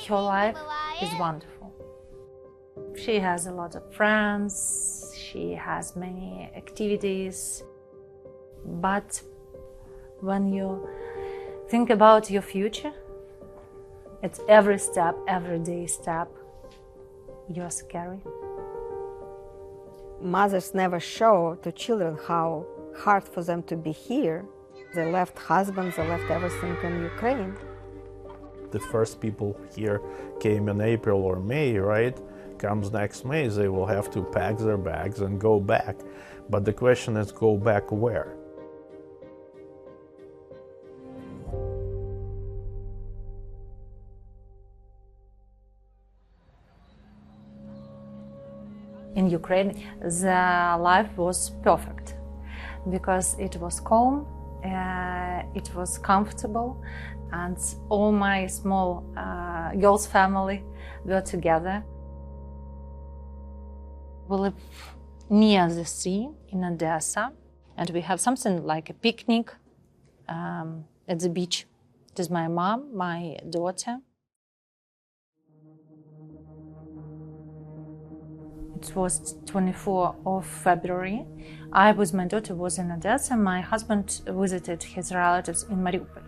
Her life is wonderful. She has a lot of friends, she has many activities, but when you think about your future, it's every step, every day step, you're scary. Mothers never show to children how hard for them to be here. They left husbands, they left everything in Ukraine. The first people here came in April or May, right? Comes next May, they will have to pack their bags and go back. But the question is, go back where? In Ukraine, the life was perfect because it was calm, it was comfortable, and all my small girls' family were together. We live near the sea in Odessa, and we have something like a picnic at the beach. It is my mom, my daughter. It was 24th of February. I with my daughter was in Odessa. My husband visited his relatives in Mariupol.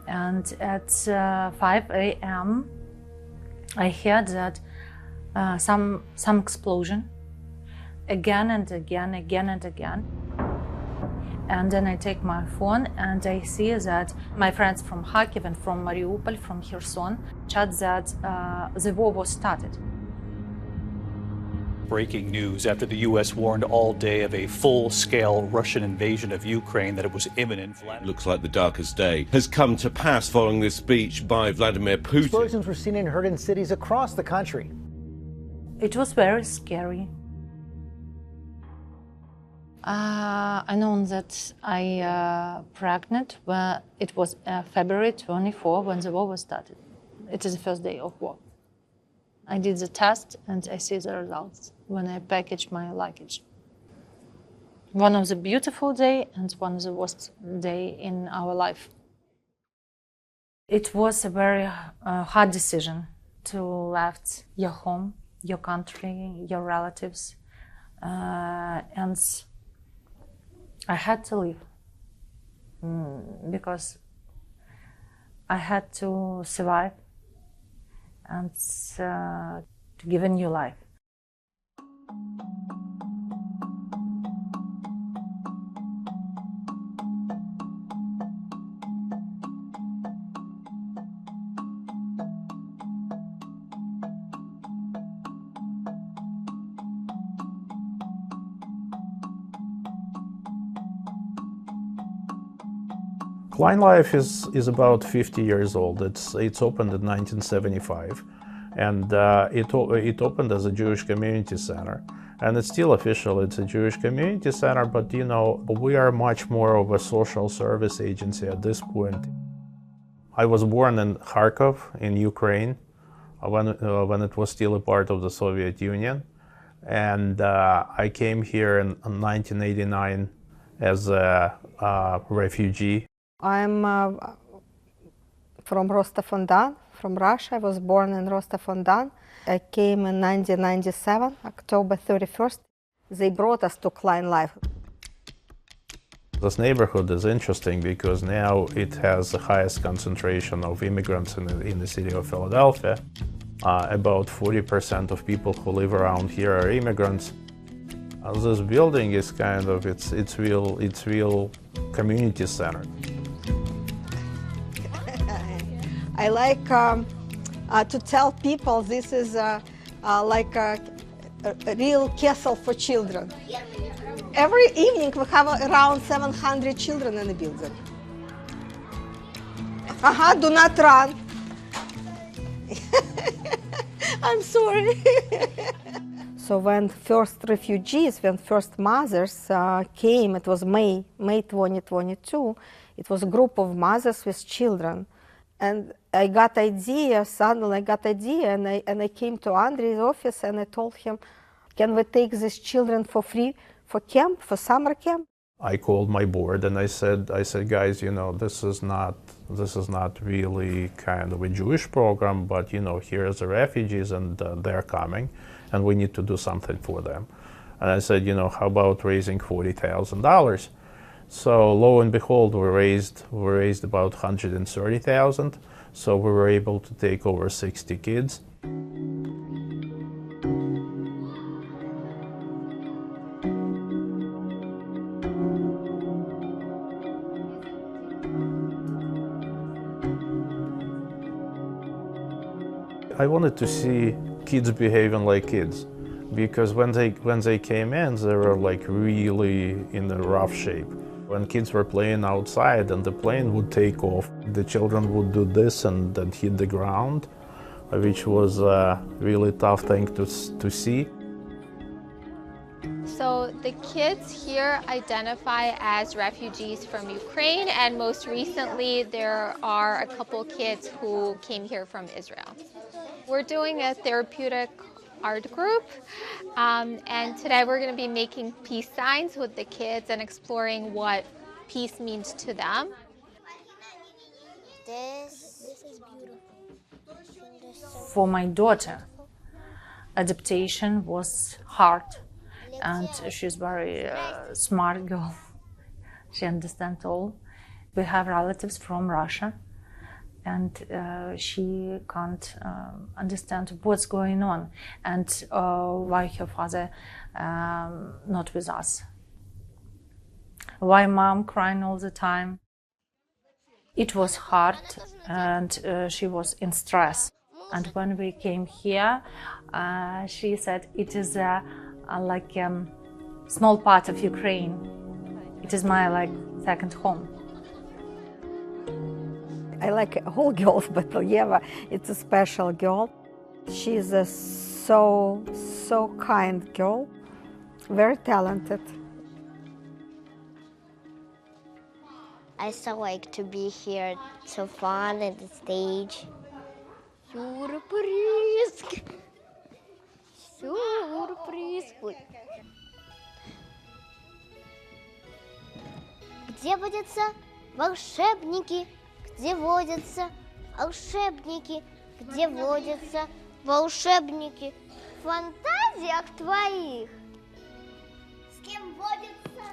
And at 5 a.m. I heard that some explosion again and again. And then I take my phone and I see that my friends from Kharkiv and from Mariupol, from Kherson, chat that the war was started. Breaking news after the U.S. warned all day of a full-scale Russian invasion of Ukraine, that it was imminent. Looks like the darkest day has come to pass following this speech by Vladimir Putin. Explosions were seen and heard in cities across the country. It was very scary. I know that I pregnant when it was February 24 when the war was started. It is the first day of war. I did the test and I see the results when I packaged my luggage. One of the beautiful day and one of the worst day in our life. It was a very hard decision to leave your home, your country, your relatives, and I had to leave because I had to survive and to give a new life. Klein Life is about 50 years old. It's opened in 1975, and it opened as a Jewish community center. And it's still official, it's a Jewish community center, but you know, we are much more of a social service agency at this point. I was born in Kharkov in Ukraine when it was still a part of the Soviet Union. And I came here in 1989 as a refugee. I'm from Rostov-on-Don, from Russia. I was born in Rostov-on-Don. I came in 1997, October 31st. They brought us to Klein Life. This neighborhood is interesting because now it has the highest concentration of immigrants in the city of Philadelphia. About 40% of people who live around here are immigrants. This building is kind of it's real community center. I like to tell people this is like a real castle for children. Every evening we have around 700 children in the building. Do not run. I'm sorry. So when first refugees, when first mothers came, it was May 2022, it was a group of mothers with children. And I got idea, suddenly I got idea, and I came to Andrei's office and I told him, can we take these children for free for camp, for summer camp? I called my board and I said, guys, this is not really kind of a Jewish program, but here's the refugees and they're coming, and we need to do something for them. And I said, how about raising $40,000? So lo and behold, we raised about $130,000. So we were able to take over 60 kids. I wanted to see kids behaving like kids, because when they came in, they were like really in a rough shape. When kids were playing outside and the plane would take off, the children would do this and then hit the ground, which was a really tough thing to see. So the kids here identify as refugees from Ukraine, and most recently there are a couple kids who came here from Israel. We're doing a therapeutic art group, and today we're going to be making peace signs with the kids and exploring what peace means to them. This is beautiful. For my daughter, adaptation was hard, and she's very smart girl. She understands all. We have relatives from Russia, and she can't understand what's going on and why her father not with us. Why mom crying all the time. It was hard, and she was in stress. And when we came here, she said it is like a small part of Ukraine. It is my second home. I like all girls, but Yeva, it's a special girl. She's a so kind girl, very talented. I so like to be here. It's so fun at the stage. Сюрприз! Сюрприз! Где водятся волшебники? Где водятся волшебники? Где водятся волшебники? В фантазиях твоих. С кем водятся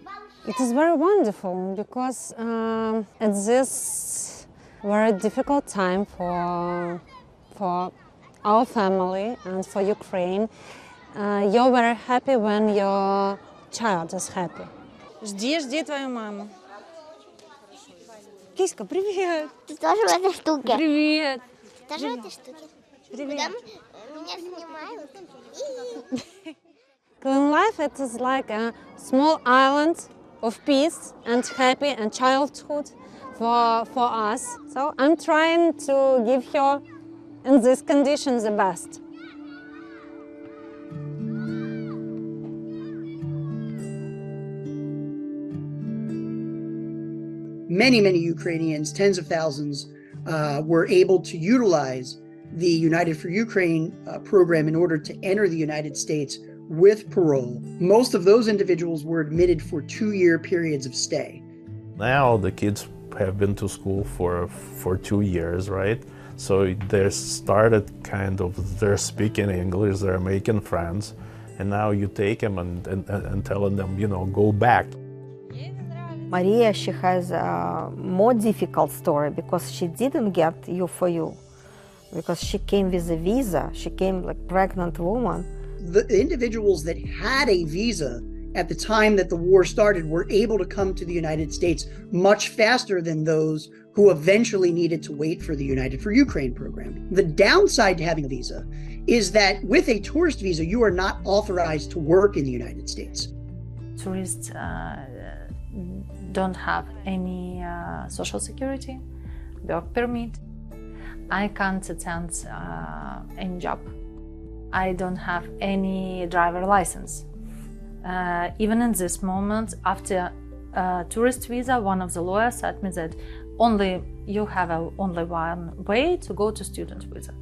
волшебники? It is very wonderful because at this very difficult time for our family and for Ukraine, you're very happy when your child is happy. Жди твою маму. Киська, привет! Ты тоже в этой штуке? Привет! Ты тоже в этой штуке? Привет! Меня снимают. In life, it is like a small island of peace and happy and childhood for us. So I'm trying to give her in these conditions the best. Many Ukrainians, tens of thousands, were able to utilize the United for Ukraine program in order to enter the United States with parole. Most of those individuals were admitted for 2-year periods of stay. Now the kids have been to school for 2 years, right? So they started they're speaking English, they're making friends, and now you take them and telling them, go back. Mariya, she has a more difficult story because she didn't get U4U, because she came with a visa. She came like pregnant woman. The individuals that had a visa at the time that the war started were able to come to the United States much faster than those who eventually needed to wait for the United for Ukraine program. The downside to having a visa is that with a tourist visa, you are not authorized to work in the United States. Tourists don't have any social security, work permit. I can't attend any job. I don't have any driver license. Even in this moment, after tourist visa, one of the lawyers said me that you have only one way to go to student visa.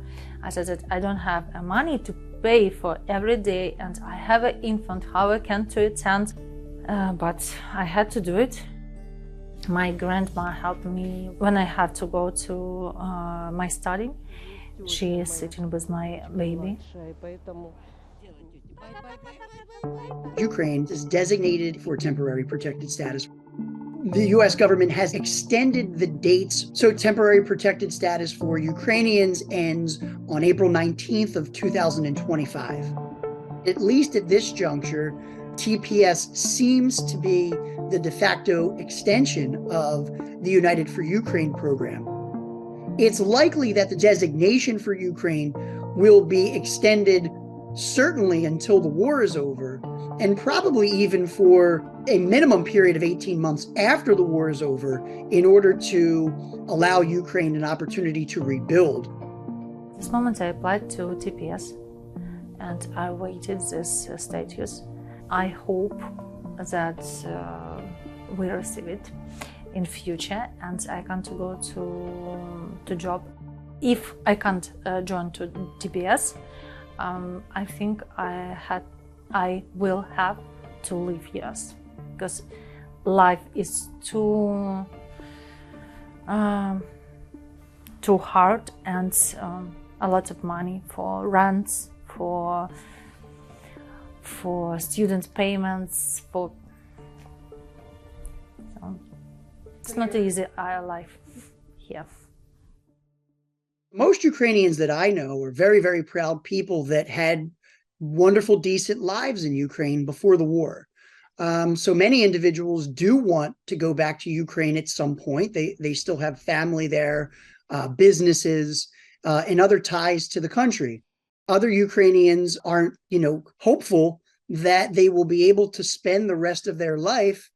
I said that I don't have money to pay for every day, and I have an infant. How I can to attend but I had to do it. My grandma helped me when I had to go to my study. She is sitting with my baby. Ukraine is designated for temporary protected status. The US government has extended the dates, so temporary protected status for Ukrainians ends on April 19th of 2025. At least at this juncture, TPS seems to be the de facto extension of the United for Ukraine program. It's likely that the designation for Ukraine will be extended certainly until the war is over, and probably even for a minimum period of 18 months after the war is over, in order to allow Ukraine an opportunity to rebuild. At this moment I applied to TPS and I awaited this status. I hope that we receive it in future and I can go to job. If I can't join to TPS, I think I will have to leave US because life is too hard and a lot of money for rents, for student payments, so it's not easy life here. Most Ukrainians that I know are very, very proud people that had wonderful, decent lives in Ukraine before the war. So many individuals do want to go back to Ukraine at some point. They still have family there, businesses, and other ties to the country. Other Ukrainians aren't, hopeful that they will be able to spend the rest of their life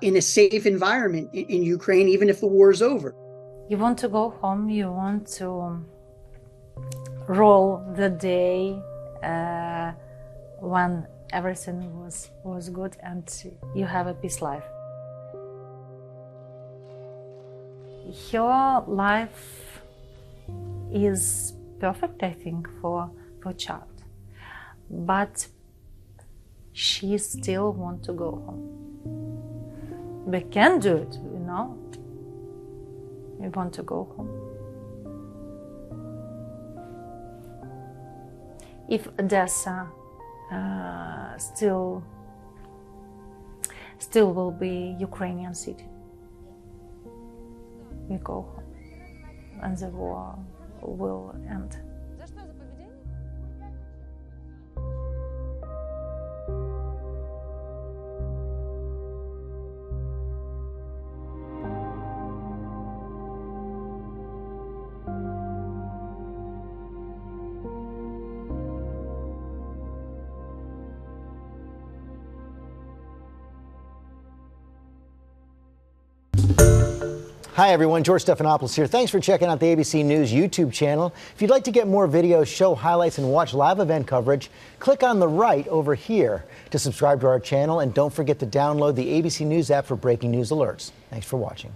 in a safe environment in Ukraine, even if the war is over. You want to go home, you want to roll the day when everything was good and you have a peace life. Your life is perfect, I think, for child, but she still wants to go home. We can do it, We want to go home. If Odessa still will be Ukrainian city, we go home and the war will end. Hi everyone, George Stephanopoulos here. Thanks for checking out the ABC News YouTube channel. If you'd like to get more videos, show highlights, and watch live event coverage, click on the right over here to subscribe to our channel, and don't forget to download the ABC News app for breaking news alerts. Thanks for watching.